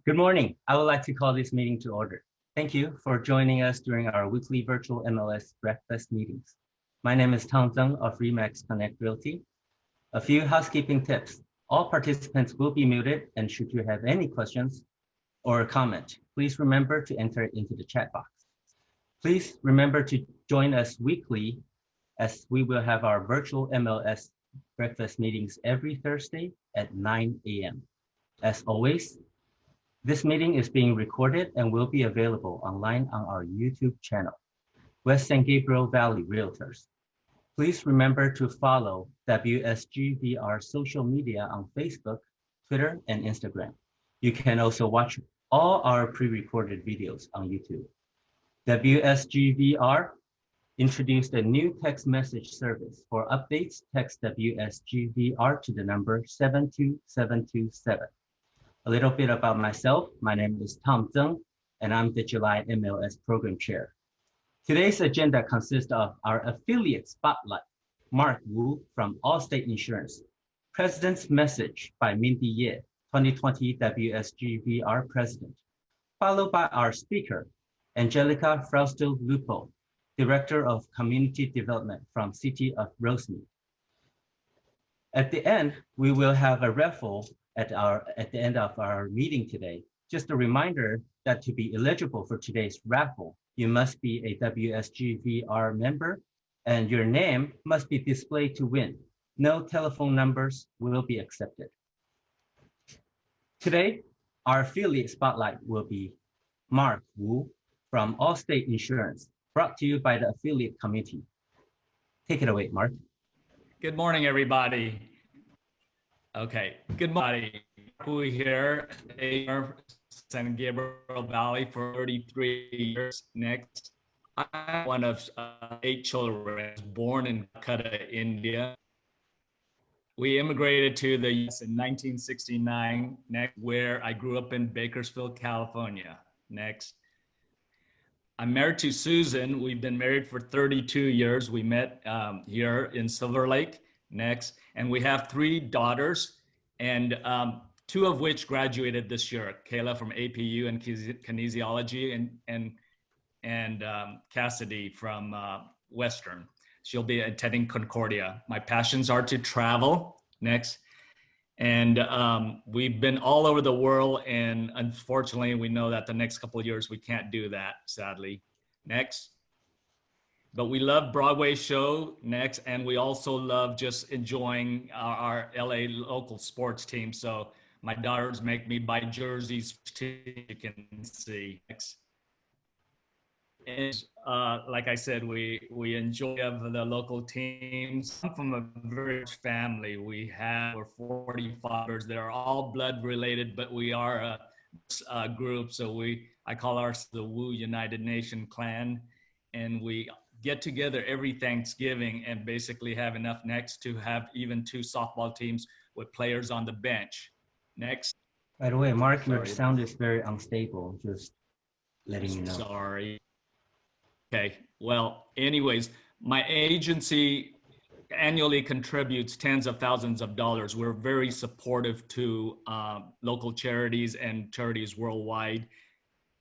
Good morning. I would like to call this meeting to order. Thank you for joining us during our weekly virtual MLS breakfast meetings. My name is Tom Zeng of Remax Connect Realty. A few housekeeping tips. All participants will be muted, and should you have any questions or comment, please remember to enter it into the chat box. Please remember to join us weekly, as we will have our virtual MLS breakfast meetings every Thursday at 9 a.m. As always, this meeting is being recorded and will be available online on our YouTube channel, West San Gabriel Valley Realtors. Please remember to follow WSGVR social media on Facebook, Twitter, and Instagram. You can also watch all our pre-recorded videos on YouTube. WSGVR introduced a new text message service. For updates, text WSGVR to the number 72727. A little bit about myself. My name is Tom Zeng, and I'm the July MLS Program Chair. Today's agenda consists of our affiliate spotlight, Mark Wu from Allstate Insurance, President's Message by Mindy Ye, 2020 WSGVR President, followed by our speaker, Angelica Frausto-Lupo, Director of Community Development from City of Rosemead. At the end, we will have a raffle at the end of our meeting today. Just a reminder that to be eligible for today's raffle, you must be a WSGVR member and your name must be displayed to win. No telephone numbers will be accepted. Today, our affiliate spotlight will be Mark Wu from Allstate Insurance, brought to you by the affiliate committee. Take it away, Mark. Good morning, everybody. Okay, good morning. Wu here, San Gabriel Valley for 33 years. Next, I'm one of 8 children born in Calcutta, India. We immigrated to the US in 1969, next, where I grew up in Bakersfield, California. Next. I'm married to Susan. We've been married for 32 years. We met here in Silver Lake. Next, and we have 3 daughters, and 2 of which graduated this year. Kayla from APU and kinesiology, and Cassidy from Western. She'll be attending Concordia. My passions are to travel. Next, and we've been all over the world, and unfortunately, we know that the next couple of years we can't do that, sadly. Next. But we love Broadway show. Next, and we also love just enjoying our LA local sports team. So my daughters make me buy jerseys too, you can see. Next. And like I said, we enjoy the local teams. I'm from a very rich family. We have over 40 fathers that are all blood related, but we are a group. So I call ours the Wu United Nation Clan, and we get together every Thanksgiving and basically have enough next to have even 2 softball teams with players on the bench. Next. By the way, Mark, your sound is very unstable, just letting you know. Sorry. Okay, well, anyways, my agency annually contributes tens of thousands of dollars. We're very supportive to local charities and charities worldwide.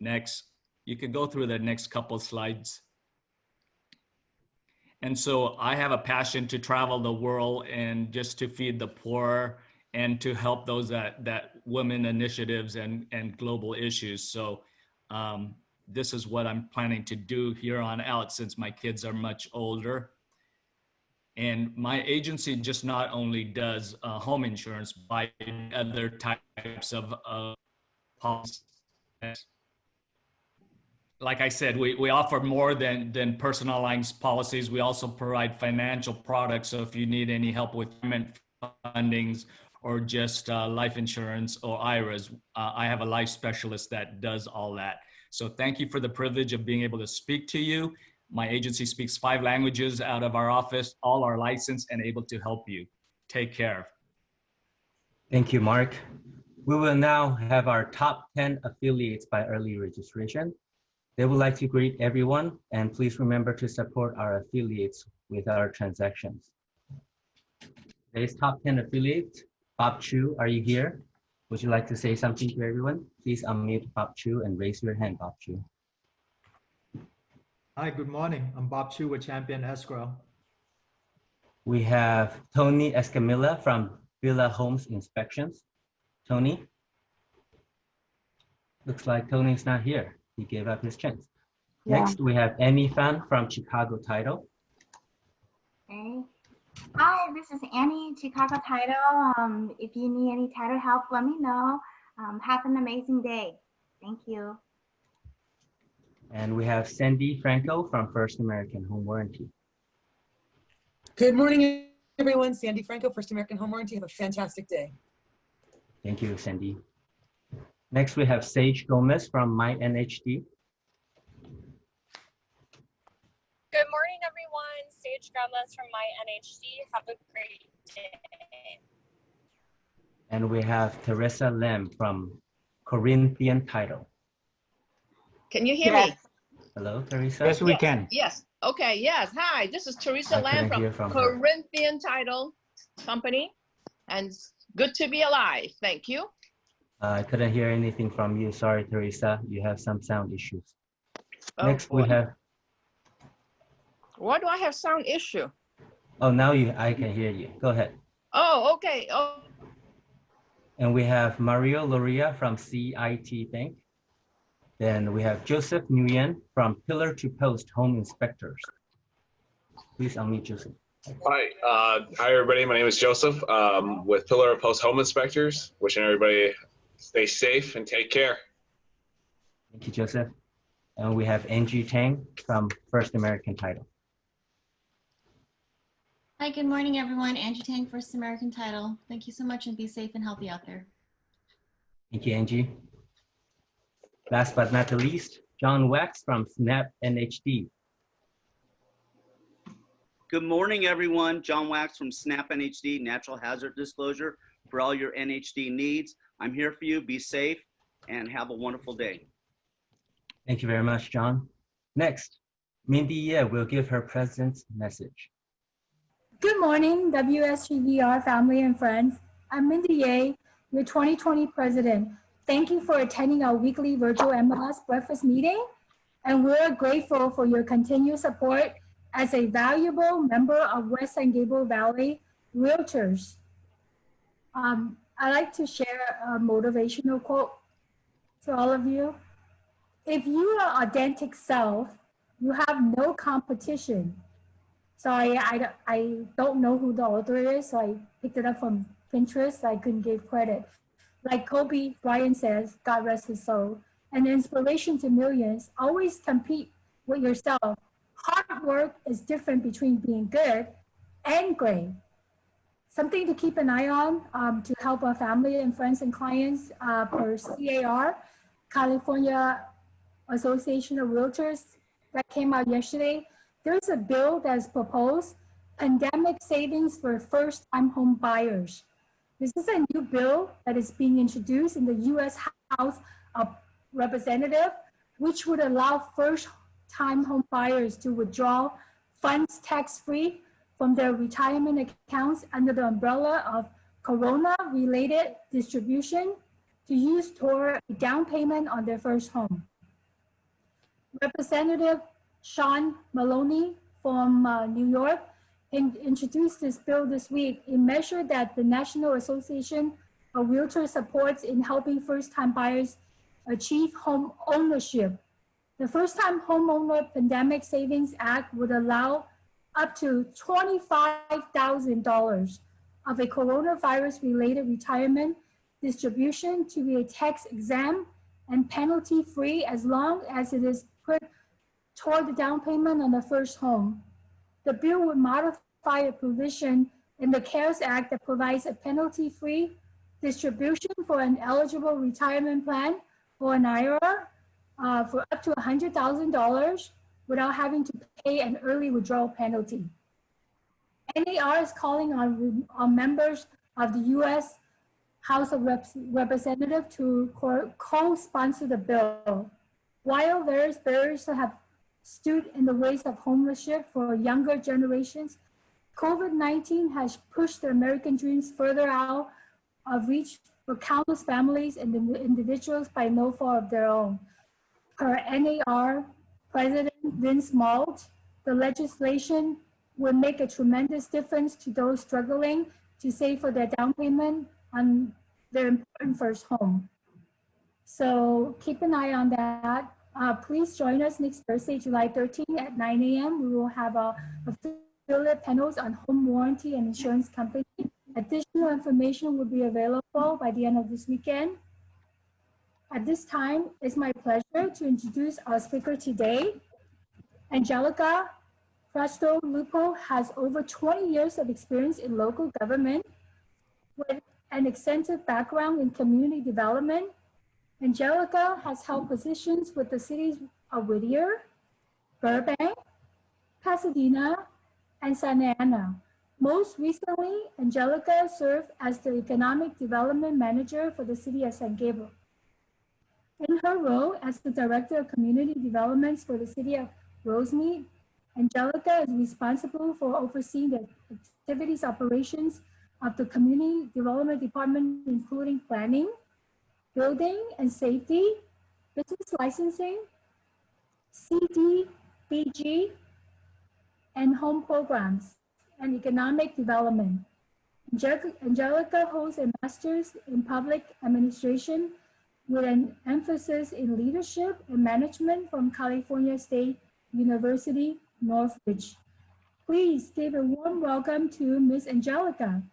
Next, you can go through the next couple slides. And so I have a passion to travel the world and just to feed the poor and to help those that women initiatives and global issues. So this is what I'm planning to do here on out since my kids are much older. And my agency just not only does home insurance, but other types of policies. Like I said, we offer more than personalized policies. We also provide financial products. So if you need any help with fundings or just life insurance or IRAs, I have a life specialist that does all that. So thank you for the privilege of being able to speak to you. My agency speaks 5 languages out of our office. All are licensed and able to help you. Take care. Thank you, Mark. We will now have our top 10 affiliates by early registration. They would like to greet everyone, and please remember to support our affiliates with our transactions. Today's top 10 affiliates, Bob Chu, are you here? Would you like to say something to everyone? Please unmute Bob Chu and raise your hand, Bob Chu. Hi, good morning. I'm Bob Chu with Champion Escrow. We have Tony Escamilla from Villa Homes Inspections. Tony? Looks like Tony's not here. He gave up his chance. Yeah. Next, we have Amy Fan from Chicago Title. Okay. Hi, this is Annie, Chicago Title. If you need any title help, let me know. Have an amazing day. Thank you. And we have Sandy Franco from First American Home Warranty. Good morning, everyone. Sandy Franco, First American Home Warranty. Have a fantastic day. Thank you, Sandy. Next, we have Sage Gomez from MyNHD. Good morning, everyone. Sage Gomez from MyNHD. Have a great day. And we have Teresa Lam from Corinthian Title. Can you hear me? Hello, Teresa. Yes, we can. Yes. Okay. Yes. Hi, this is Teresa I Lam couldn't hear from from her. Corinthian Title Company, and good to be alive. Thank you. I couldn't hear anything from you. Sorry, Teresa. You have some sound issues. Oh, Next, we boy. have. Why do I have sound issue? Oh, now I can hear you. Go ahead. Oh, okay. Oh, And we have Mario Loria from CIT Bank. Then we have Joseph Nguyen from Pillar to Post Home Inspectors. Please unmute Joseph. Hi, everybody. My name is Joseph with Pillar of Post Home Inspectors. Wishing everybody stay safe and take care. Thank you, Joseph. And we have Angie Tang from First American Title. Hi, good morning, everyone. Angie Tang, First American Title. Thank you so much and be safe and healthy out there. Thank you, Angie. Last but not the least, John Wax from Snap NHD. Good morning, everyone. John Wax from Snap NHD, Natural Hazard Disclosure for all your NHD needs. I'm here for you. Be safe and have a wonderful day. Thank you very much, John. Next, Mindy Ye will give her president's message. Good morning, WSGVR family and friends. I'm Mindy Ye, your 2020 president. Thank you for attending our weekly virtual MLS breakfast meeting, and we're grateful for your continued support as a valuable member of West San Gabriel Valley Realtors. I'd like to share a motivational quote to all of you. If you are authentic self, you have no competition. Sorry, I don't know who the author is, so I picked it up from Pinterest. I couldn't give credit. Like Kobe Bryant says, God rest his soul, an inspiration to millions, always compete with yourself. Hard work is different between being good and great. Something to keep an eye on to help our family and friends and clients per CAR, California Association of Realtors, that came out yesterday. There's a bill that's proposed, pandemic savings for first-time home buyers. This is a new bill that is being introduced in the U.S. House of Representatives, which would allow first-time home buyers to withdraw funds tax-free from their retirement accounts under the umbrella of Corona-related distribution to use toward a down payment on their first home. Representative Sean Maloney from New York introduced this bill this week, a measure that the National Association of Realtors supports in helping first-time buyers achieve home ownership. The First-Time Homeowner Pandemic Savings Act would allow up to $25,000 of a coronavirus-related retirement distribution to be tax-exempt and penalty-free as long as it is put toward the down payment on the first home. The bill would modify a provision in the CARES Act that provides a penalty-free distribution for an eligible retirement plan or an IRA for up to $100,000 without having to pay an early withdrawal penalty. NAR is calling on members of the U.S. House of Representatives to co-sponsor the bill. While various barriers have stood in the ways of homeownership for younger generations, COVID-19 has pushed the American dreams further out of reach for countless families and individuals by no fault of their own. Per NAR President Vince Malt, the legislation would make a tremendous difference to those struggling to save for their down payment on their important first home. So keep an eye on that. Please join us next Thursday, July 13th at 9 a.m. We will have affiliate panels on home warranty and insurance company. Additional information will be available by the end of this weekend. At this time, it's my pleasure to introduce our speaker today. Angelica Frausto-Lupo has over 20 years of experience in local government with an extensive background in community development. Angelica has held positions with the cities of Whittier, Burbank, Pasadena, and Santa Ana. Most recently, Angelica served as the Economic Development Manager for the city of San Gabriel. In her role as the Director of Community Developments for the city of Rosemead, Angelica is responsible for overseeing the activities operations of the Community Development Department, including planning, building and safety, business licensing, CDBG, and home programs, and economic development. Angelica holds a master's in public administration with an emphasis in leadership and management from California State University, Northridge. Please give a warm welcome to Ms. Angelica.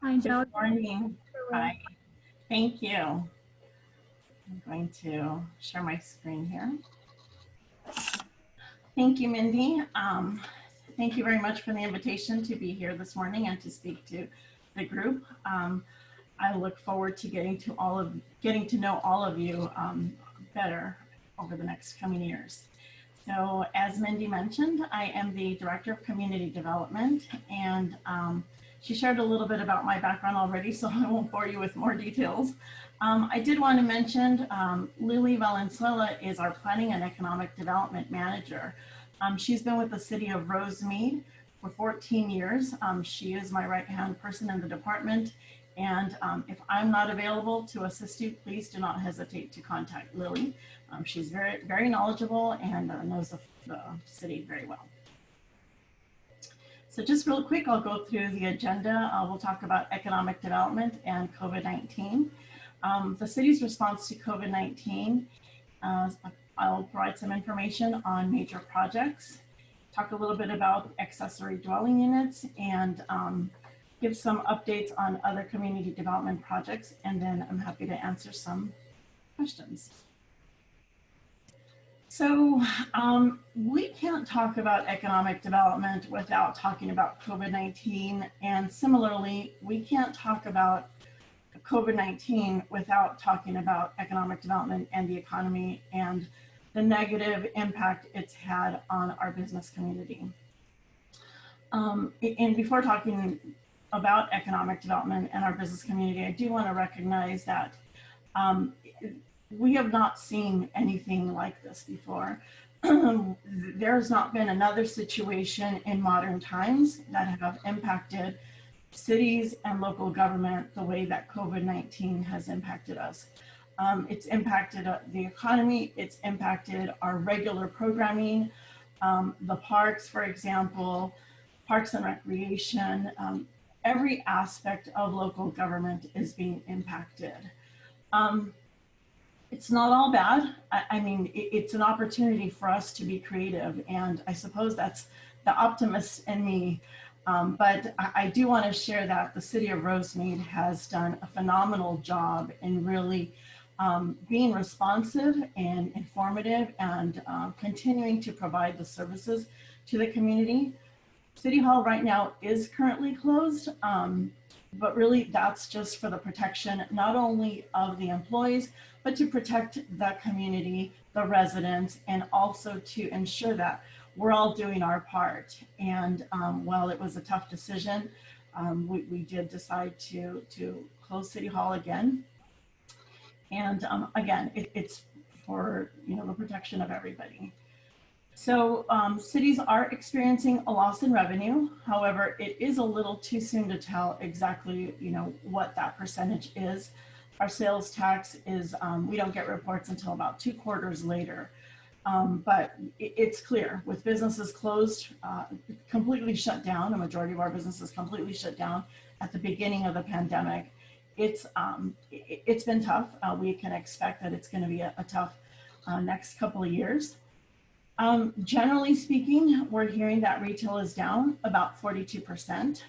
Hi, Angelica. Good morning. Hi. Thank you. I'm going to share my screen here. Thank you, Mindy. Thank you very much for the invitation to be here this morning and to speak to the group. I look forward to getting to know all of you better over the next coming years. So as Mindy mentioned, I am the Director of Community Development, and she shared a little bit about my background already, so I won't bore you with more details. I did want to mention Lily Valenzuela is our Planning and Economic Development Manager. She's been with the city of Rosemead for 14 years. She is my right-hand person in the department. And if I'm not available to assist you, please do not hesitate to contact Lily. She's very, very knowledgeable and knows the city very well. So just real quick, I'll go through the agenda. We'll talk about economic development and COVID-19. The city's response to COVID-19, I'll provide some information on major projects, talk a little bit about accessory dwelling units, and give some updates on other community development projects, and then I'm happy to answer some questions. So we can't talk about economic development without talking about COVID-19, and similarly, we can't talk about COVID-19 without talking about economic development and the economy and the negative impact it's had on our business community. And before talking about economic development and our business community, I do want to recognize that we have not seen anything like this before. There's not been another situation in modern times that have impacted cities and local government the way that COVID-19 has impacted us. It's impacted the economy, it's impacted our regular programming, the parks, for example, parks and recreation, every aspect of local government is being impacted. It's not all bad. I mean, it's an opportunity for us to be creative, and I suppose that's the optimist in me. But I do want to share that the city of Rosemead has done a phenomenal job in really being responsive and informative and continuing to provide the services to the community. City Hall right now is currently closed, but really that's just for the protection not only of the employees, but to protect the community, the residents, and also to ensure that we're all doing our part. And while it was a tough decision, we did decide to close City Hall again. And again, it's for the protection of everybody. So cities are experiencing a loss in revenue. However, it is a little too soon to tell exactly, what that percentage is. Our sales tax is, we don't get reports until about 2 quarters later. But it's clear with businesses closed, completely shut down, a majority of our businesses completely shut down at the beginning of the pandemic. It's been tough. We can expect that it's going to be a tough next couple of years. Generally speaking, we're hearing that retail is down about 42%.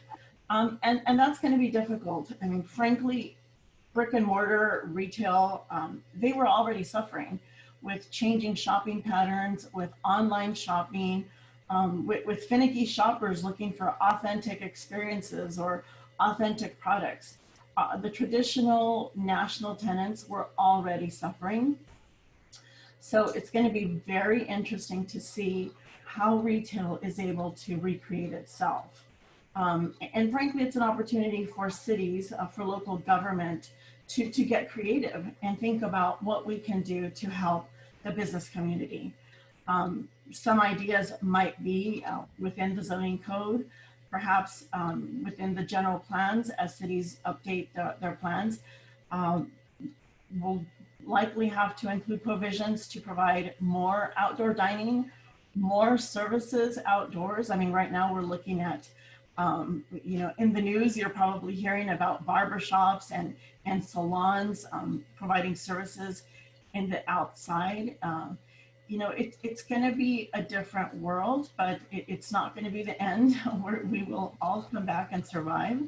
And that's going to be difficult. I mean, frankly, brick and mortar retail, they were already suffering with changing shopping patterns, with online shopping, with finicky shoppers looking for authentic experiences or authentic products. The traditional national tenants were already suffering. So it's going to be very interesting to see how retail is able to recreate itself. And frankly, it's an opportunity for cities, for local government to get creative and think about what we can do to help the business community. Some ideas might be within the zoning code, perhaps within the general plans as cities update their plans. We'll likely have to include provisions to provide more outdoor dining, more services outdoors. I mean, right now we're looking at, in the news, you're probably hearing about barbershops and salons providing services in the outside. It's going to be a different world, but it's not going to be the end. We will all come back and survive.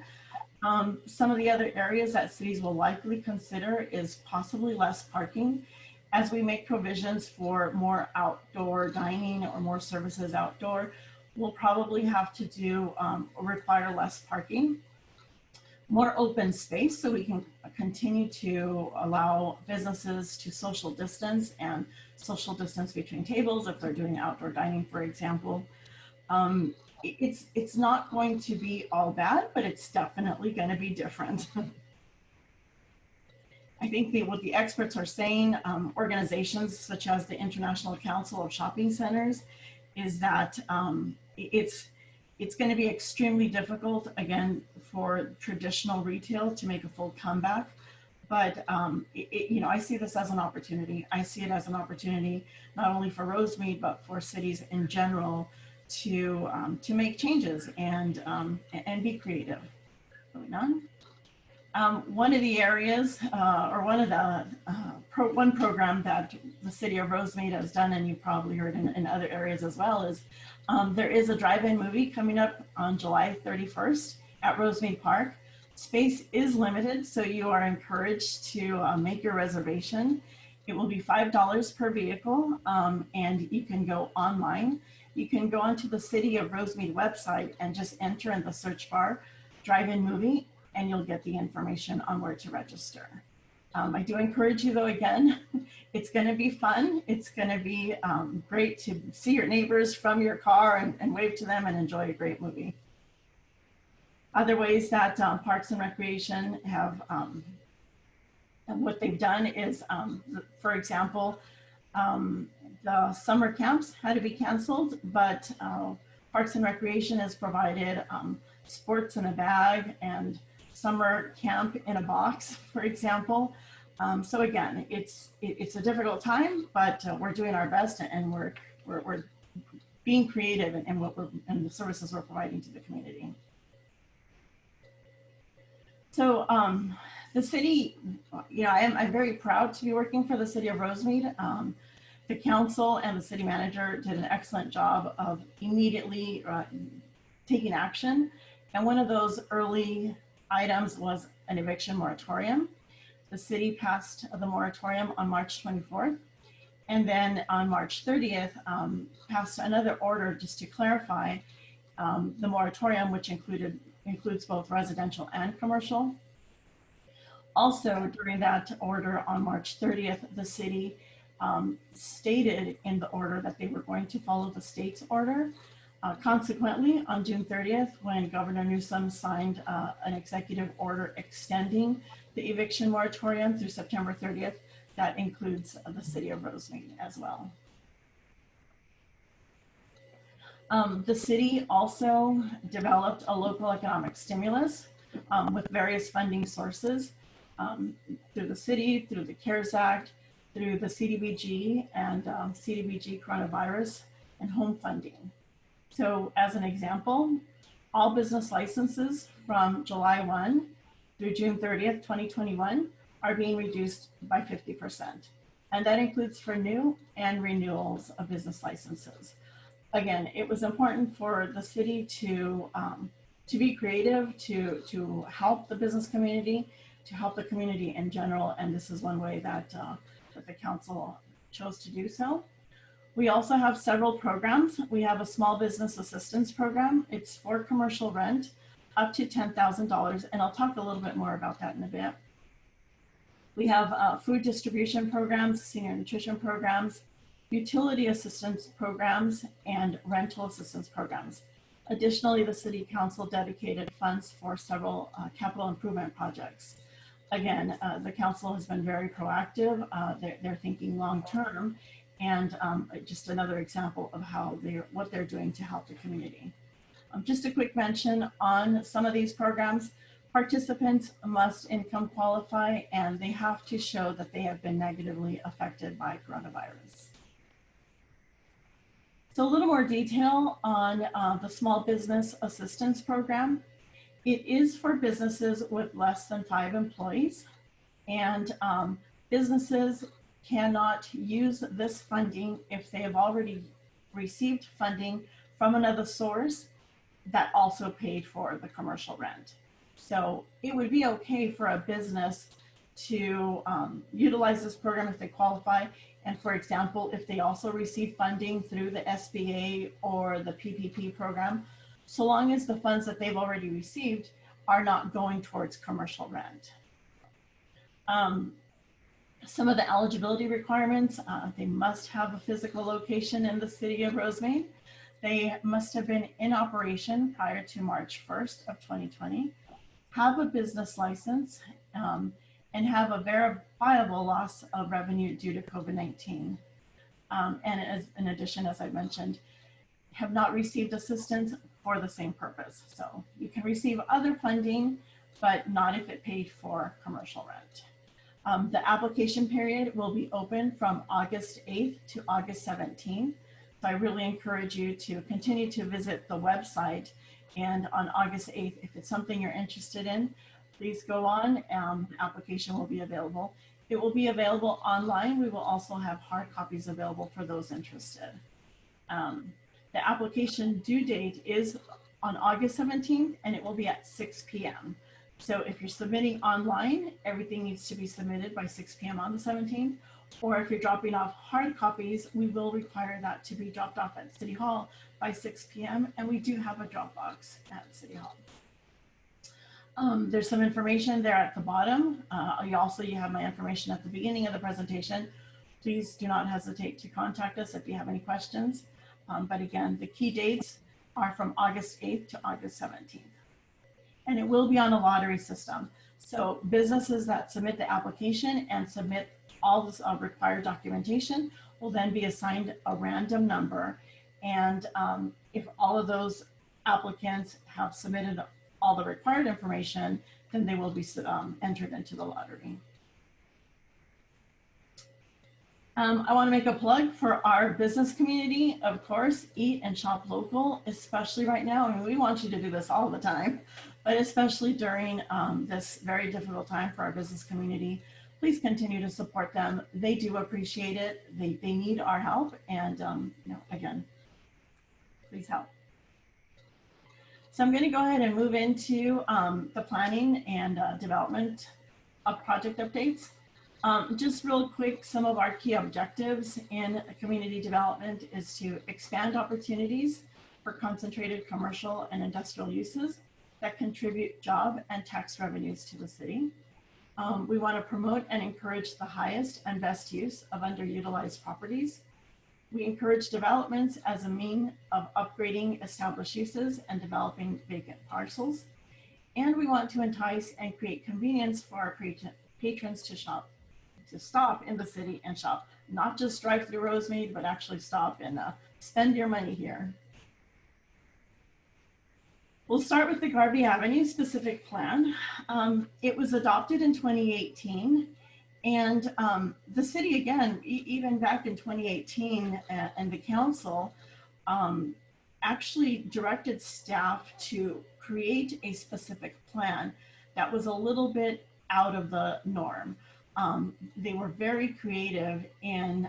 Some of the other areas that cities will likely consider is possibly less parking. As we make provisions for more outdoor dining or more services outdoor, we'll probably have to require less parking, more open space so we can continue to allow businesses to social distance and social distance between tables if they're doing outdoor dining, for example. It's not going to be all bad, but it's definitely going to be different. I think what the experts are saying, organizations such as the International Council of Shopping Centers, is that it's going to be extremely difficult, again, for traditional retail to make a full comeback. But I see this as an opportunity. I see it as an opportunity not only for Rosemead, but for cities in general to make changes and be creative. Going on. One of the areas, or one of the one program that the city of Rosemead has done, and you've probably heard in other areas as well, is there is a drive-in movie coming up on July 31st at Rosemead Park. Space is limited, so you are encouraged to make your reservation. It will be $5 per vehicle, and you can go online. You can go onto the City of Rosemead website and just enter in the search bar, drive-in movie, and you'll get the information on where to register. I do encourage you though, again, it's gonna be fun. It's gonna be great to see your neighbors from your car and wave to them and enjoy a great movie. Other ways that Parks and Recreation have, and what they've done is, for example, the summer camps had to be canceled, but Parks and Recreation has provided sports in a bag and summer camp in a box, for example. So again, it's a difficult time, but we're doing our best, and we're being creative in and the services we're providing to the community. So the city, I'm very proud to be working for the city of Rosemead. The council and the city manager did an excellent job of immediately taking action. And one of those early items was an eviction moratorium. The city passed the moratorium on March 24th. And then on March 30th, passed another order just to clarify the moratorium, which includes both residential and commercial. Also, during that order on March 30th, the city stated in the order that they were going to follow the state's order. Consequently, on June 30th, when Governor Newsom signed an executive order extending the eviction moratorium through September 30th, that includes the city of Rosemead as well. The city also developed a local economic stimulus with various funding sources through the city, through the CARES Act, through the CDBG and CDBG coronavirus and home funding. So as an example, all business licenses from July 1 through June 30th, 2021 are being reduced by 50%. And that includes for new and renewals of business licenses. Again, it was important for the city to be creative, to help the business community, to help the community in general. And this is one way that, that the council chose to do so. We also have several programs. We have a small business assistance program. It's for commercial rent up to $10,000. And I'll talk a little bit more about that in a bit. We have food distribution programs, senior nutrition programs, utility assistance programs, and rental assistance programs. Additionally, the City Council dedicated funds for several capital improvement projects. Again, the council has been very proactive. They're thinking long-term, and just another example of how what they're doing to help the community. Just a quick mention on some of these programs. Participants must income qualify, and they have to show that they have been negatively affected by coronavirus. So a little more detail on the Small Business Assistance Program. It is for businesses with less than 5 employees, and businesses cannot use this funding if they have already received funding from another source that also paid for the commercial rent. So it would be okay for a business to utilize this program if they qualify. And for example, if they also receive funding through the SBA or the PPP program, so long as the funds that they've already received are not going towards commercial rent. Some of the eligibility requirements, they must have a physical location in the city of Rosemead. They must have been in operation prior to March 1st of 2020, have a business license, and have a verifiable loss of revenue due to COVID-19. And in addition, as I mentioned, have not received assistance for the same purpose. So you can receive other funding, but not if it paid for commercial rent. The application period will be open from August 8th to August 17th. So I really encourage you to continue to visit the website, and on August 8th, if it's something you're interested in, please go on. The application will be available. It will be available online. We will also have hard copies available for those interested. The application due date is on August 17th, and it will be at 6 p.m. So if you're submitting online, everything needs to be submitted by 6 p.m. on the 17th. Or if you're dropping off hard copies, we will require that to be dropped off at City Hall by 6 p.m. And we do have a drop box at City Hall. There's some information there at the bottom. You have my information at the beginning of the presentation. Please do not hesitate to contact us if you have any questions. But again, the key dates are from August 8th to August 17th. And it will be on a lottery system. So businesses that submit the application and submit all this required documentation will then be assigned a random number. And if all of those applicants have submitted all the required information, then they will be entered into the lottery. I want to make a plug for our business community. Of course, eat and shop local, especially right now. I mean, we want you to do this all the time, but especially during this very difficult time for our business community. Please continue to support them. They do appreciate it. They need our help. And again, please help. So I'm going to go ahead and move into the planning and development of project updates. Just real quick, some of our key objectives in community development is to expand opportunities for concentrated commercial and industrial uses that contribute job and tax revenues to the city. We want to promote and encourage the highest and best use of underutilized properties. We encourage developments as a means of upgrading established uses and developing vacant parcels. And we want to entice and create convenience for our patrons to stop in the city and shop, not just drive through Rosemead, but actually stop and spend your money here. We'll start with the Garvey Avenue specific plan. It was adopted in 2018, and the city, again, even back in 2018, and the council actually directed staff to create a specific plan that was a little bit out of the norm. They were very creative in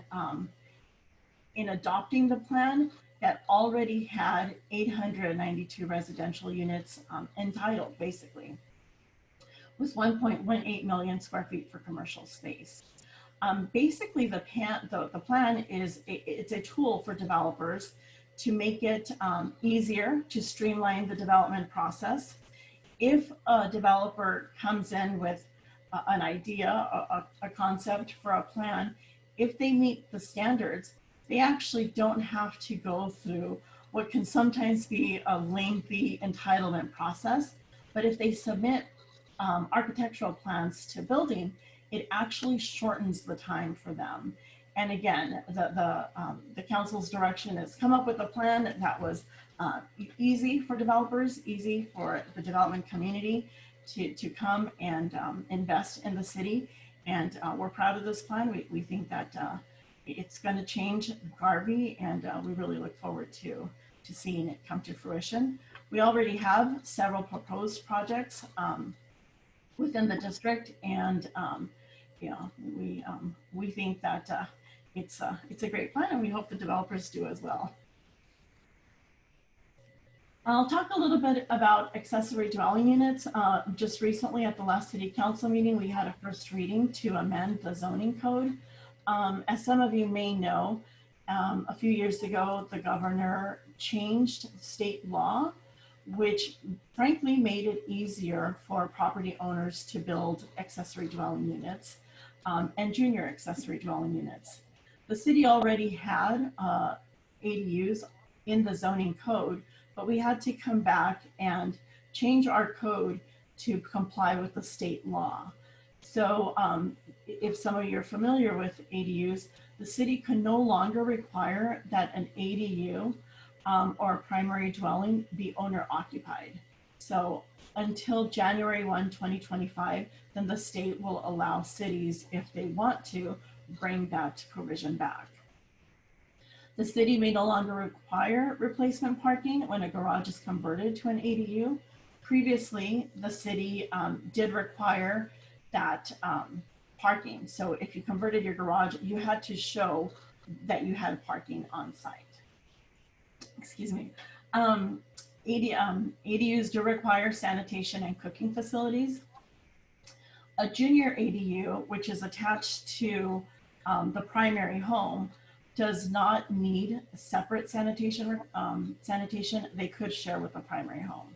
adopting the plan that already had 892 residential units entitled, basically, with 1.18 million square feet for commercial space. Basically, the plan is it's a tool for developers to make it easier to streamline the development process. If a developer comes in with an idea, a concept for a plan, if they meet the standards, they actually don't have to go through what can sometimes be a lengthy entitlement process. But if they submit architectural plans to building, it actually shortens the time for them. And again, the council's direction is come up with a plan that was easy for developers, easy for the development community to come and invest in the city. And we're proud of this plan. We think that it's going to change Garvey, and we really look forward to seeing it come to fruition. We already have several proposed projects within the district, and you know, we think that it's a great plan, and we hope the developers do as well. I'll talk a little bit about accessory dwelling units. Just recently at the last city council meeting, we had a first reading to amend the zoning code. As some of you may know, a few years ago, the governor changed state law, which frankly made it easier for property owners to build accessory dwelling units and junior accessory dwelling units. The city already had ADUs in the zoning code, but we had to come back and change our code to comply with the state law. So if some of you are familiar with ADUs, the city can no longer require that an ADU or a primary dwelling be owner occupied. So until January 1, 2025, then the state will allow cities, if they want to, bring that provision back. The city may no longer require replacement parking when a garage is converted to an ADU. Previously, the city did require that parking. So if you converted your garage, you had to show that you had parking on site. Excuse me. ADUs do require sanitation and cooking facilities. A junior ADU, which is attached to the primary home, does not need separate sanitation. They could share with the primary home.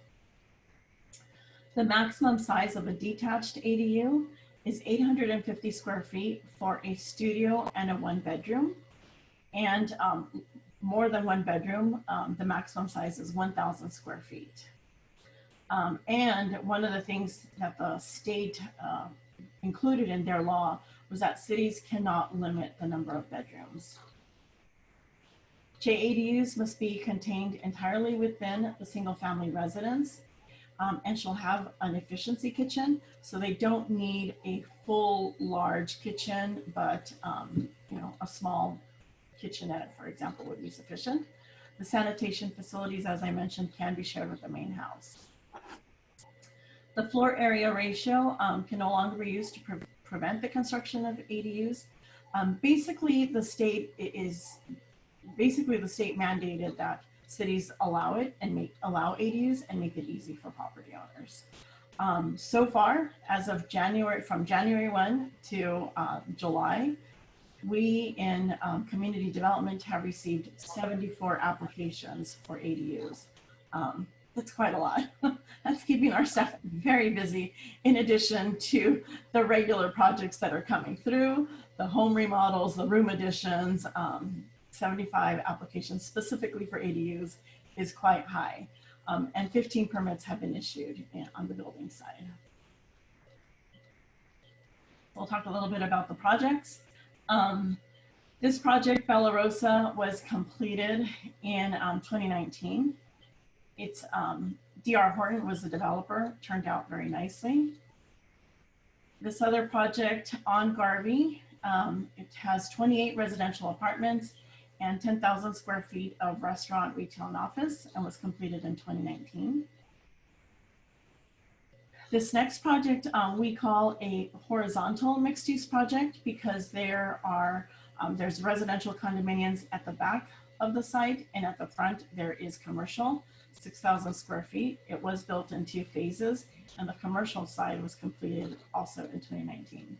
The maximum size of a detached ADU is 850 square feet for a studio and a 1-bedroom. And more than 1 bedroom, the maximum size is 1,000 square feet. And one of the things that the state included in their law was that cities cannot limit the number of bedrooms. JADUs must be contained entirely within the single family residence and shall have an efficiency kitchen. So they don't need a full large kitchen, but you know, a small kitchenette, for example, would be sufficient. The sanitation facilities, as I mentioned, can be shared with the main house. The floor area ratio can no longer be used to prevent the construction of ADUs. Basically, the state mandated that cities allow it and allow ADUs and make it easy for property owners. So far, as of from January 1 to July, we in community development have received 74 applications for ADUs. That's quite a lot. That's keeping our staff very busy, in addition to the regular projects that are coming through, the home remodels, the room additions. 75 applications specifically for ADUs is quite high. And 15 permits have been issued on the building side. We'll talk a little bit about the projects. This project, Bella Rosa, was completed in 2019. It's DR Horton was the developer, turned out very nicely. This other project on Garvey, it has 28 residential apartments and 10,000 square feet of restaurant, retail, and office, and was completed in 2019. This next project we call a horizontal mixed-use project because there are there's residential condominiums at the back of the site, and at the front there is commercial, 6,000 square feet. It was built in 2 phases, and the commercial side was completed also in 2019.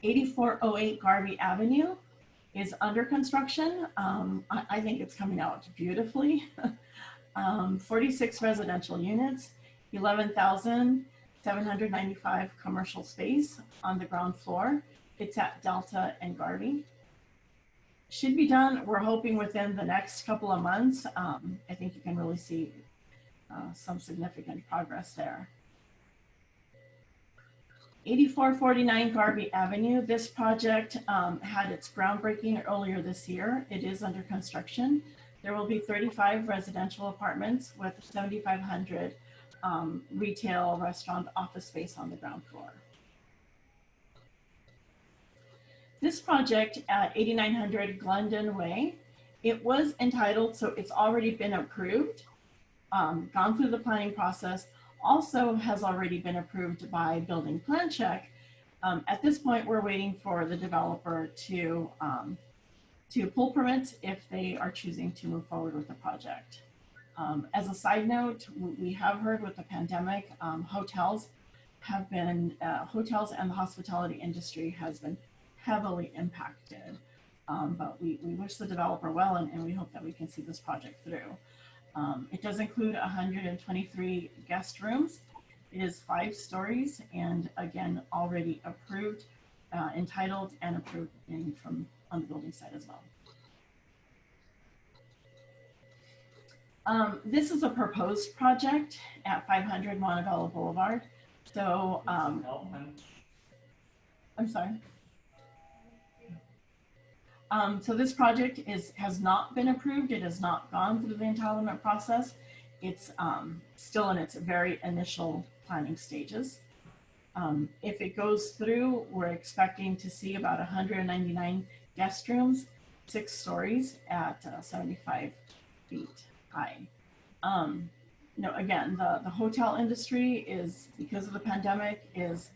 8408 Garvey Avenue is under construction. I think it's coming out beautifully. 46 residential units, 11,795 commercial space on the ground floor. It's at Delta and Garvey. Should be done, we're hoping within the next couple of months. I think you can really see some significant progress there. 8449 Garvey Avenue. This project had its groundbreaking earlier this year. It is under construction. There will be 35 residential apartments with 7,500 retail, restaurant, office space on the ground floor. This project at 8900 Glendon Way, it was entitled, so it's already been approved, gone through the planning process, also has already been approved by building plan check. At this point, we're waiting for the developer to pull permits if they are choosing to move forward with the project. As a side note, we have heard with the pandemic, hotels and the hospitality industry has been heavily impacted. But we wish the developer well, and we hope that we can see this project through. It does include 123 guest rooms. It is 5 stories, and again, already approved, entitled and approved on the building site as well. This is a proposed project at 500 Montebello Boulevard. So, I'm sorry. So this project has not been approved. It has not gone through the entitlement process. It's still in its very initial planning stages. If it goes through, we're expecting to see about 199 guest rooms, 6 stories at 75 feet high. Again, the hotel industry is, because of the pandemic, is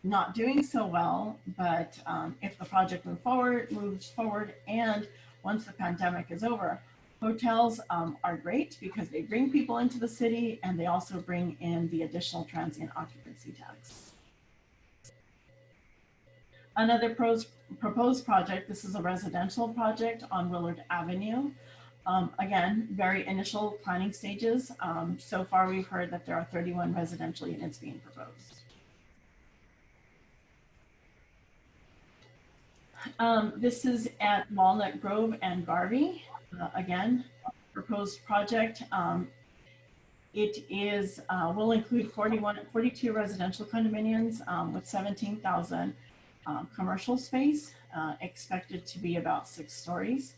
not doing so well, but if the project moves forward, and once the pandemic is over, hotels are great because they bring people into the city, and they also bring in the additional transient occupancy tax. Another proposed project, this is a residential project on Willard Avenue. Again, very initial planning stages. So far, we've heard that there are 31 residential units being proposed. This is at Walnut Grove and Garvey. Again, proposed project. It is will include 42 residential condominiums with 17,000 commercial space, expected to be about 6 stories.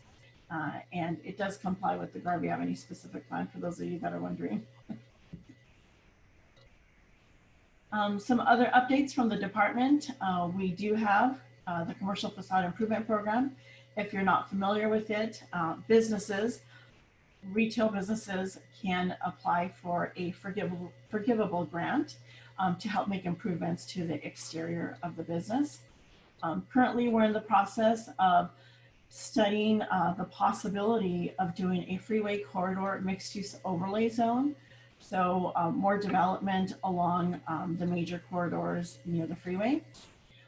And it does comply with the Garvey Avenue specific plan, for those of you that are wondering. Some other updates from the department. We do have the Commercial Facade Improvement Program. If you're not familiar with it, retail businesses can apply for a forgivable grant to help make improvements to the exterior of the business. Currently, we're in the process of studying the possibility of doing a freeway corridor mixed-use overlay zone. So more development along the major corridors near the freeway.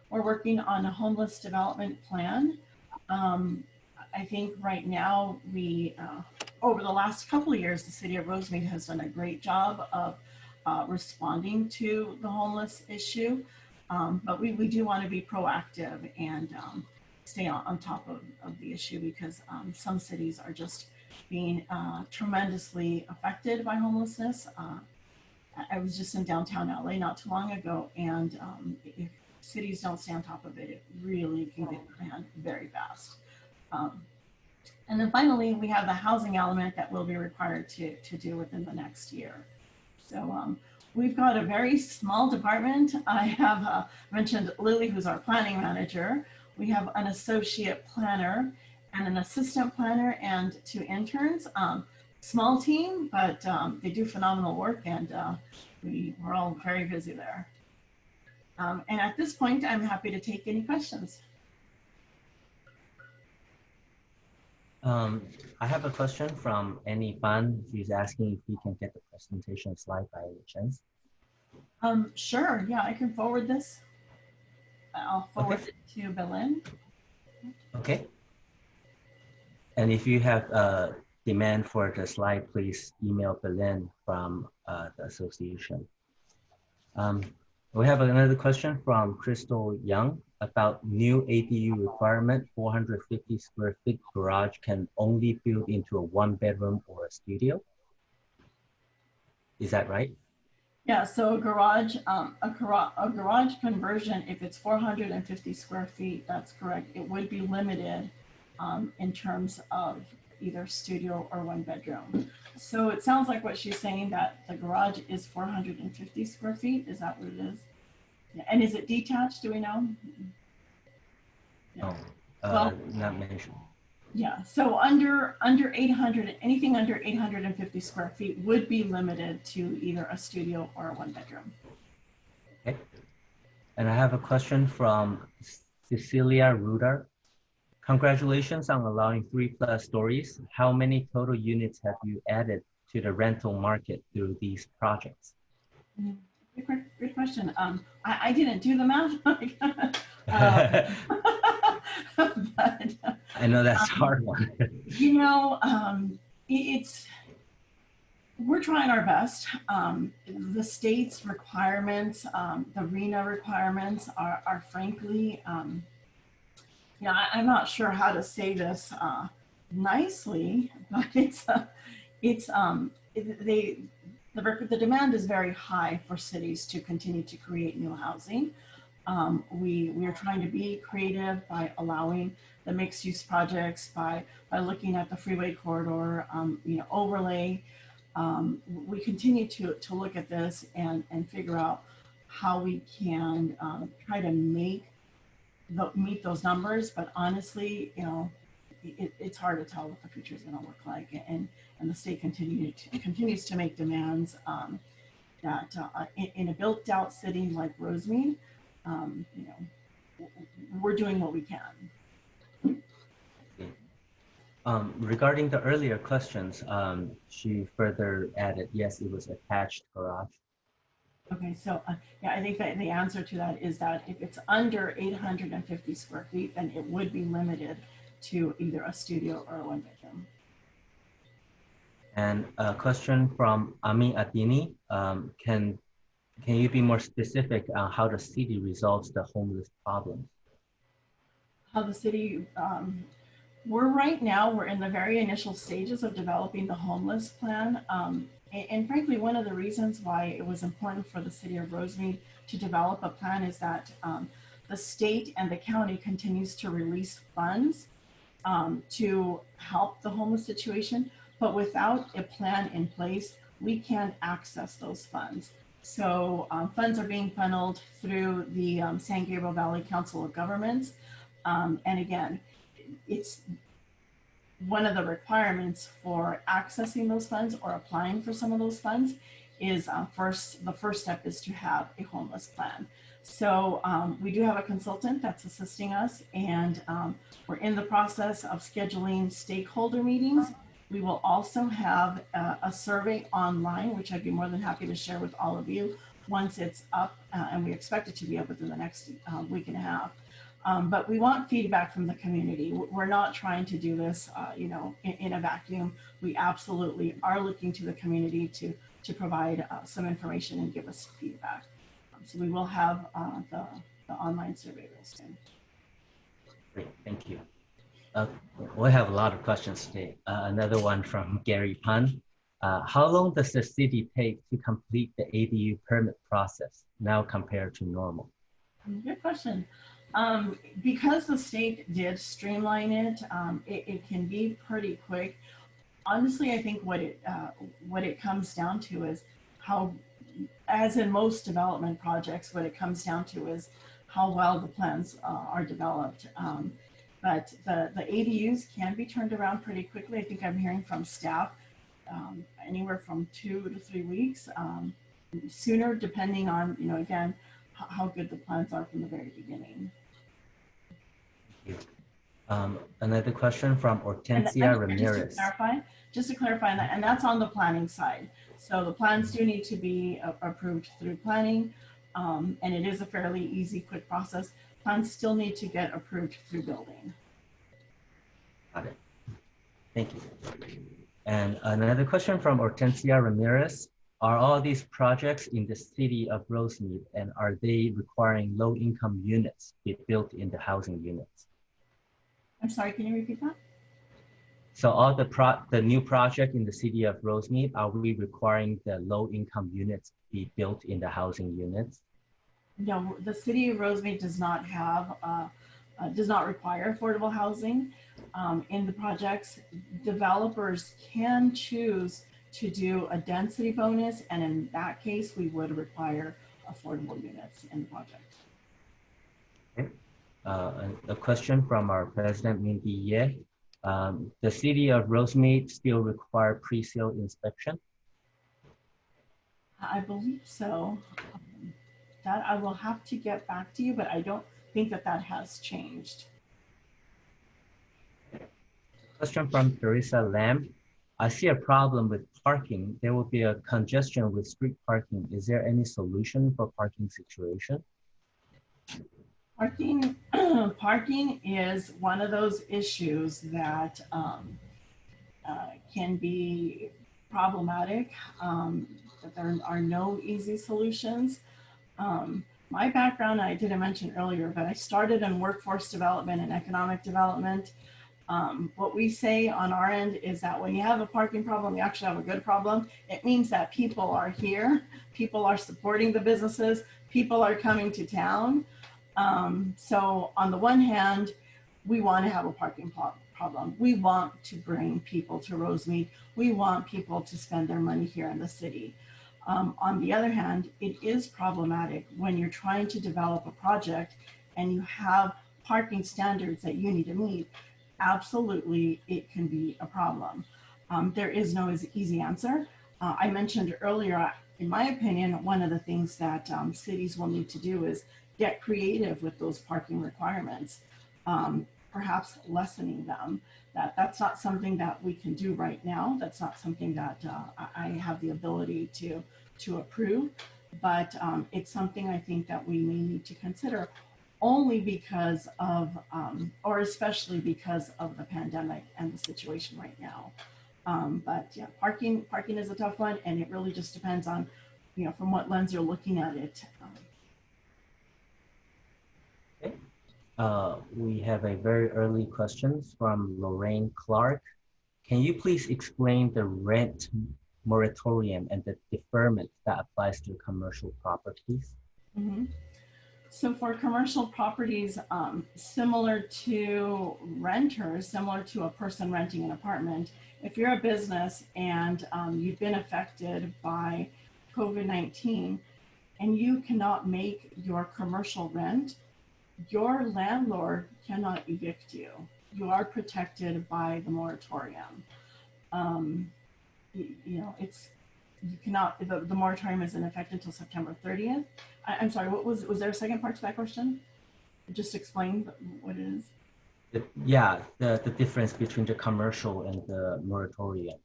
We're working on a homeless development plan. I think right now over the last couple of years, the city of Rosemead has done a great job of responding to the homeless issue. But we do want to be proactive and stay on top of the issue, because some cities are just being tremendously affected by homelessness. I was just in downtown LA not too long ago, and if cities don't stay on top of it, it really can get out of hand very fast. And then finally, we have the housing element that will be required to do within the next year. So we've got a very small department. I have mentioned Lily, who's our planning manager. We have an associate planner and an assistant planner and 2 interns. Small team, but they do phenomenal work, and we're all very busy there. And at this point, I'm happy to take any questions. I have a question from Annie Fan. She's asking if we can get the presentation slide by any chance. Sure, yeah, I can forward this. I'll forward it to Belen. Okay. And if you have a demand for the slide, please email Belen from the association. We have another question from Crystal Young about new ADU requirement. 450 square feet garage can only build into a 1-bedroom or a studio. Is that right? Yeah, so a garage conversion, if it's 450 square feet, that's correct. It would be limited in terms of either studio or 1-bedroom. So it sounds like what she's saying, that the garage is 450 square feet. Is that what it is? Yeah. And is it detached? Do we know? Yeah. Well, not mentioned. Yeah. So under 800, anything under 850 square feet would be limited to either a studio or a 1-bedroom. Okay. And I have a question from Cecilia Rudar. Congratulations on allowing 3+ stories. How many total units have you added to the rental market through these projects? Good question. I didn't do the math. But, I know that's a hard one. You know, we're trying our best. The state's requirements, the RENA requirements are frankly, yeah, I'm not sure how to say this nicely, but the demand is very high for cities to continue to create new housing. We are trying to be creative by allowing the mixed-use projects, by looking at the freeway corridor, overlay. We continue to look at this and figure out how we can try to meet those numbers. But honestly, it's hard to tell what the future is going to look like, and the state continues to make demands that in a built-out city like Rosemead, we're doing what we can. Regarding the earlier questions, she further added, yes, it was attached garage. Okay, so yeah, I think that the answer to that is that if it's under 850 square feet, then it would be limited to either a studio or a 1-bedroom. And a question from Ami Adini. Can you be more specific on how the city resolves the homeless problem? How the city, we're in the very initial stages of developing the homeless plan. And frankly, one of the reasons why it was important for the city of Rosemead to develop a plan is that the state and the county continues to release funds to help the homeless situation, but without a plan in place, we can't access those funds. So funds are being funneled through the San Gabriel Valley Council of Governments. And again, it's one of the requirements for accessing those funds or applying for some of those funds is the first step is to have a homeless plan. So we do have a consultant that's assisting us, and we're in the process of scheduling stakeholder meetings. We will also have a survey online, which I'd be more than happy to share with all of you once it's up, and we expect it to be up within the next week and a half. But we want feedback from the community. We're not trying to do this, in a vacuum. We absolutely are looking to the community to provide some information and give us feedback. So we will have the online survey real soon. Great, thank you. We have a lot of questions today. Another one from Gary Pan. How long does the city take to complete the ADU permit process now compared to normal? Good question. Because the state did streamline it, it can be pretty quick. Honestly, I think what it comes down to is how, as in most development projects, what it comes down to is how well the plans are developed. But the ADUs can be turned around pretty quickly. I think I'm hearing from staff anywhere from 2 to 3 weeks, sooner depending on, again, how good the plans are from the very beginning. Another question from Hortensia Ramirez. Just to clarify that, and that's on the planning side. So the plans do need to be approved through planning, and it is a fairly easy, quick process. Plans still need to get approved through building. Got it. Thank you. And another question from Hortensia Ramirez. Are all these projects in the city of Rosemead, and are they requiring low-income units be built in the housing units? I'm sorry, can you repeat that? So all the new project in the city of Rosemead, are we requiring the low-income units be built in the housing units? No, the city of Rosemead does not have, does not require affordable housing in the projects. Developers can choose to do a density bonus, and in that case, we would require affordable units in the project. Okay. A question from our president, Mindy Ye. The city of Rosemead still require pre-sale inspection? I believe so. That I will have to get back to you, but I don't think that has changed. Question from Teresa Lamb. I see a problem with parking. There will be a congestion with street parking. Is there any solution for parking situation? Parking is one of those issues that can be problematic. That there are no easy solutions. My background, I didn't mention earlier, but I started in workforce development and economic development. What we say on our end is that when you have a parking problem, you actually have a good problem. It means that people are here, people are supporting the businesses, people are coming to town. So on the one hand, we want to have a parking problem. We want to bring people to Rosemead. We want people to spend their money here in the city. On the other hand, it is problematic when you're trying to develop a project and you have parking standards that you need to meet. Absolutely, it can be a problem. There is no easy answer. I mentioned earlier, in my opinion, one of the things that cities will need to do is get creative with those parking requirements, perhaps lessening them. That's not something that we can do right now. That's not something that I have the ability to approve, but it's something I think that we may need to consider, only because of, or especially because of the pandemic and the situation right now. But yeah, parking is a tough one, and it really just depends on, from what lens you're looking at it. Okay. We have a very early questions from Lorraine Clark. Can you please explain the rent moratorium and the deferment that applies to commercial properties? Mm-hmm. So for commercial properties, similar to renters, similar to a person renting an apartment, if you're a business and you've been affected by COVID-19 and you cannot make your commercial rent, your landlord cannot evict you. You are protected by the moratorium. You cannot, the moratorium is in effect until September 30th. I'm sorry, was there a second part to that question? Just explain what it is. The difference between the commercial and the moratorium.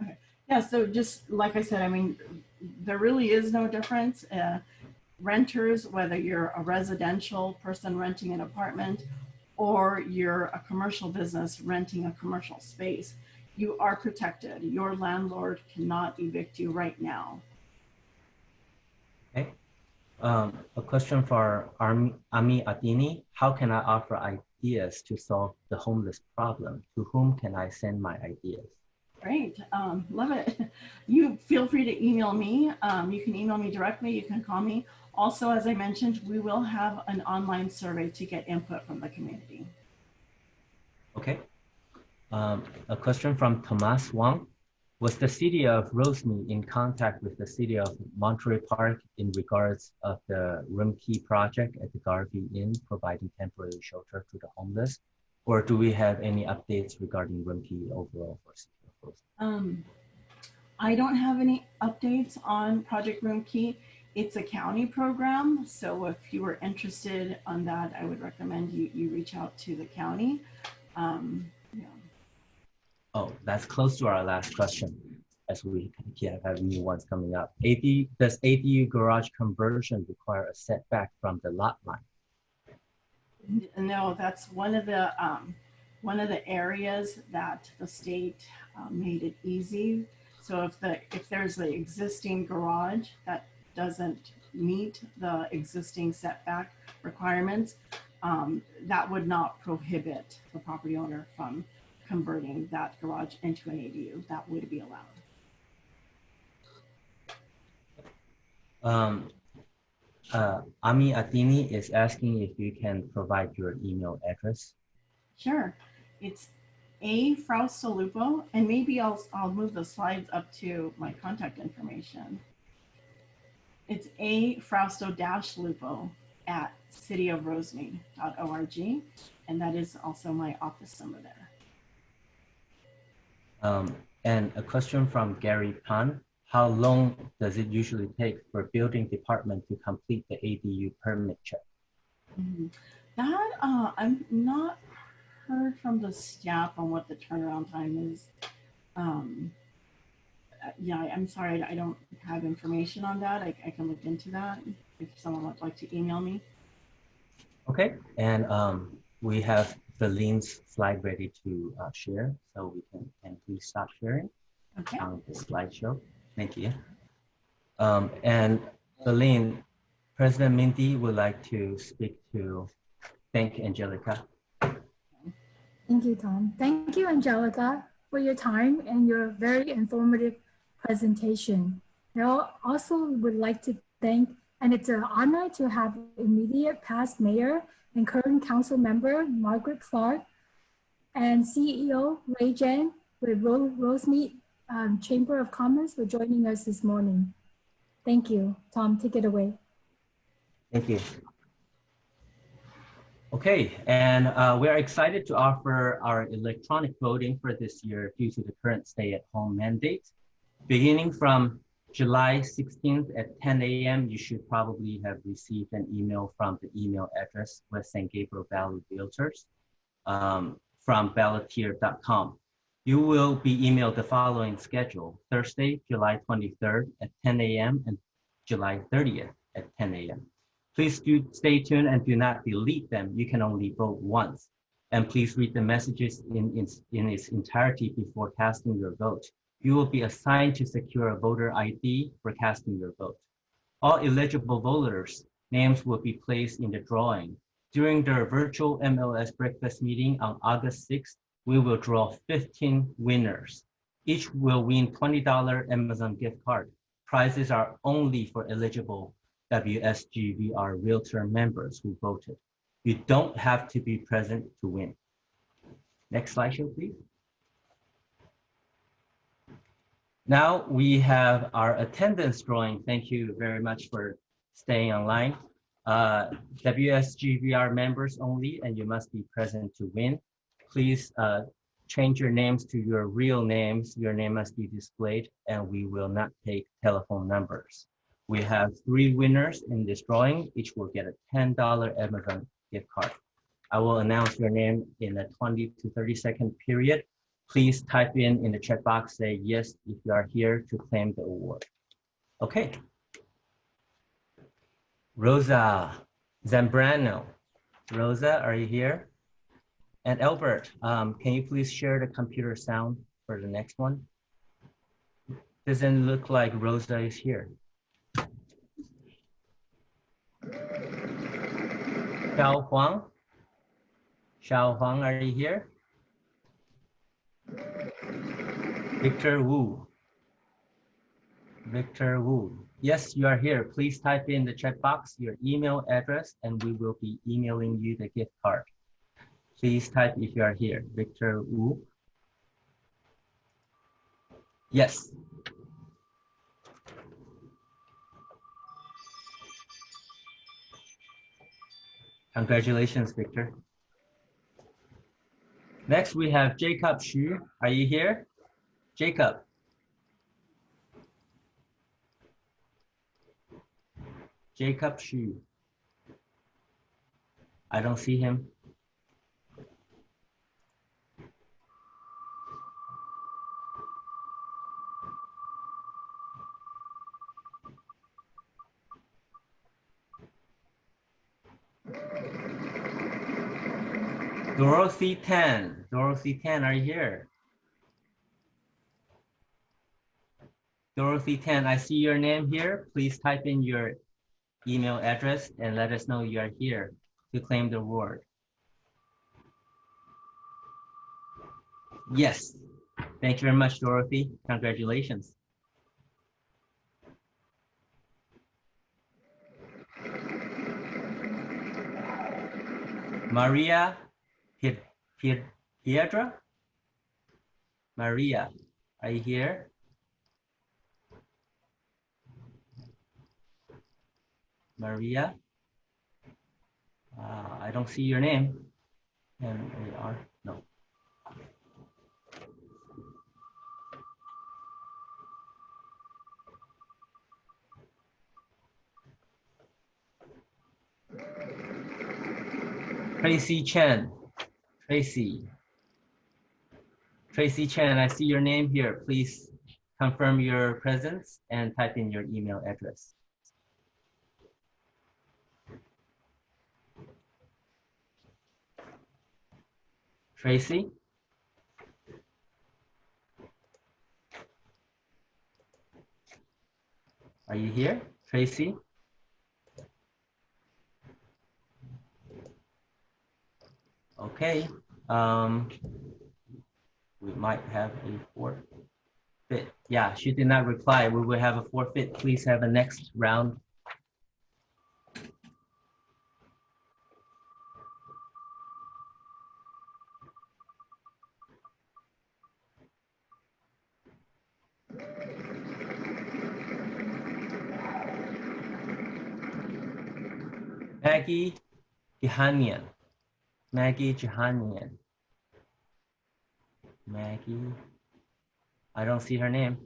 Okay. Yeah, so just like I said, I mean, there really is no difference. Renters, whether you're a residential person renting an apartment or you're a commercial business renting a commercial space, you are protected. Your landlord cannot evict you right now. Okay. A question for Ami Adini. How can I offer ideas to solve the homeless problem? To whom can I send my ideas? Great, love it. You feel free to email me. You can email me directly. You can call me. Also, as I mentioned, we will have an online survey to get input from the community. Okay. A question from Thomas Wang. Was the city of Rosemead in contact with the city of Monterey Park in regards of the room key project at the Garvey Inn providing temporary shelter to the homeless? Or do we have any updates regarding room key overall for city of Rosemead? I don't have any updates on Project Room Key. It's a county program, so if you were interested on that, I would recommend you reach out to the county. Yeah. Oh, that's close to our last question, as we have new ones coming up. Does ADU garage conversion require a setback from the lot line? No, that's one of the areas that the state made it easy. So if there's an existing garage that doesn't meet the existing setback requirements, that would not prohibit the property owner from converting that garage into an ADU. That would be allowed. Ami Atini is asking if you can provide your email address. Sure. It's a Frausto-Lupo, and maybe I'll move the slides up to my contact information. It's a Frausto-Lupo at cityofrosemead.org, and that is also my office number there. And a question from Gary Pan. How long does it usually take for building department to complete the ADU permit check? That I'm not heard from the staff on what the turnaround time is. Yeah, I'm sorry, I don't have information on that. I can look into that if someone would like to email me. Okay, and we have Valine's slide ready to share, so we can please stop sharing on the slideshow. Thank you. And Valine, President Mindy would like to thank Angelica. Thank you, Tom. Thank you, Angelica, for your time and your very informative presentation. I also would like to thank, and it's an honor to have immediate past mayor and current council member Margaret Clark and CEO Ray Jen with Rosemead Chamber of Commerce for joining us this morning. Thank you. Tom, take it away. Thank you. Okay, and we're excited to offer our electronic voting for this year due to the current stay-at-home mandate. Beginning from July 16th at 10 a.m., you should probably have received an email from the email address with San Gabriel Valley Realtors from balloteer.com. You will be emailed the following schedule: Thursday, July 23rd at 10 a.m. and July 30th at 10 a.m. Please stay tuned and do not delete them. You can only vote once. And please read the messages in its entirety before casting your vote. You will be assigned to secure a voter ID for casting your vote. All eligible voters' names will be placed in the drawing. During the virtual MLS breakfast meeting on August 6th, we will draw 15 winners. Each will win $20 Amazon gift card. Prizes are only for eligible WSGVR Realtor members who voted. You don't have to be present to win. Next slideshow, please. Now we have our attendance drawing. Thank you very much for staying online. WSGVR members only, and you must be present to win. Please change your names to your real names. Your name must be displayed, and we will not take telephone numbers. We have 3 winners in this drawing. Each will get a $10 Amazon gift card. I will announce your name in a 20 to 30 second period. Please type in the chat box, say yes if you are here to claim the award. Okay. Rosa Zambrano. Rosa, are you here? And Albert, can you please share the computer sound for the next one? Doesn't look like Rosa is here. Xiao Huang? Xiao Huang, are you here? Victor Wu. Victor Wu. Yes, you are here. Please type in the chat box your email address and we will be emailing you the gift card. Please type if you are here. Victor Wu. Yes. Congratulations, Victor. Next, we have Jacob Xu. Are you here? Jacob. Jacob Xu. I don't see him. Dorothy Tan. Dorothy Tan, are you here? Dorothy Tan, I see your name here. Please type in your email address and let us know you are here to claim the award. Yes. Thank you very much, Dorothy. Congratulations. Maria Piedra? Maria, are you here? Maria? I don't see your name. M-A-R, no. Tracy Chen. Tracy Chen, I see your name here. Please confirm your presence and type in your email address. Tracy? Are you here, Tracy? Okay, we might have a forfeit. Yeah, she did not reply. We will have a forfeit. Please have a next round. Maggie Jehanian. Maggie Jehanian. Maggie, I don't see her name.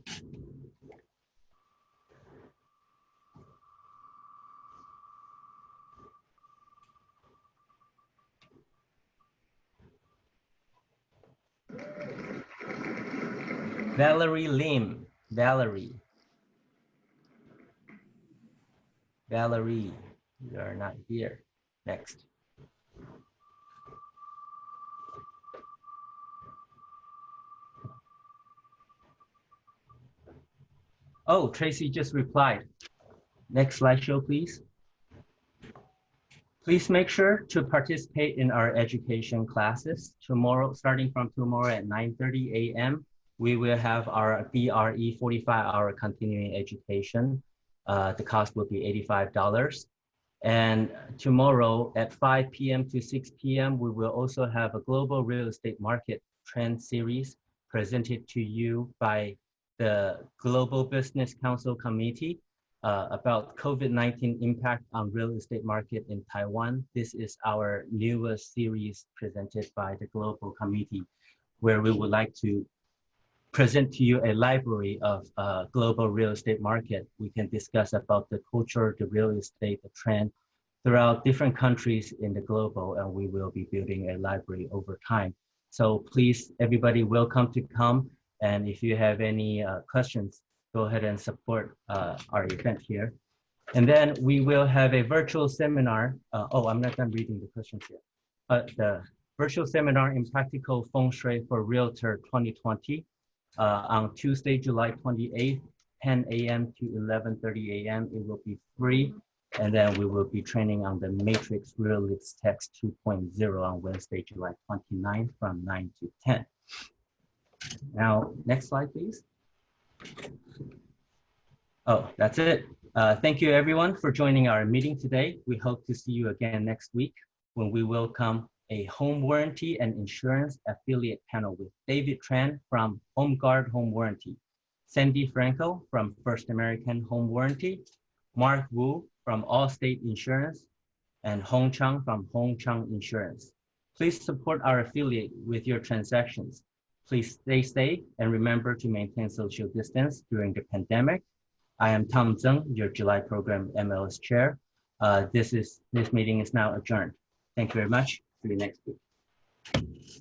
Valerie Lim. Valerie, you are not here. Next. Oh, Tracy just replied. Next slideshow, please. Please make sure to participate in our education classes. Tomorrow, starting from tomorrow at 9:30 a.m., we will have our BRE 45-hour continuing education. The cost will be $85. And tomorrow at 5 p.m. to 6 p.m., we will also have a global real estate market trend series presented to you by the Global Business Council Committee about COVID-19 impact on real estate market in Taiwan. This is our newest series presented by the Global Committee, where we would like to present to you a library of global real estate market. We can discuss about the culture, the real estate, the trend throughout different countries in the global, and we will be building a library over time. So please, everybody, welcome to come. And if you have any questions, go ahead and support our event here. And then we will have a virtual seminar. Oh, I'm not done reading the questions yet. But the virtual seminar in Practical Feng Shui for Realtor 2020 on Tuesday, July 28th, 10 a.m. to 11:30 a.m. It will be free. And then we will be training on the Matrix Realist Text 2.0 on Wednesday, July 29th from 9 to 10. Now, next slide, please. Oh, that's it. Thank you everyone for joining our meeting today. We hope to see you again next week when we welcome a home warranty and insurance affiliate panel with David Tran from Home Guard Home Warranty, Sandy Franco from First American Home Warranty, Mark Wu from Allstate Insurance, and Hong Chang from Hong Chang Insurance. Please support our affiliate with your transactions. Please stay safe and remember to maintain social distance during the pandemic. I am Tom Zeng, your July program MLS chair. This meeting is now adjourned. Thank you very much. See you next week.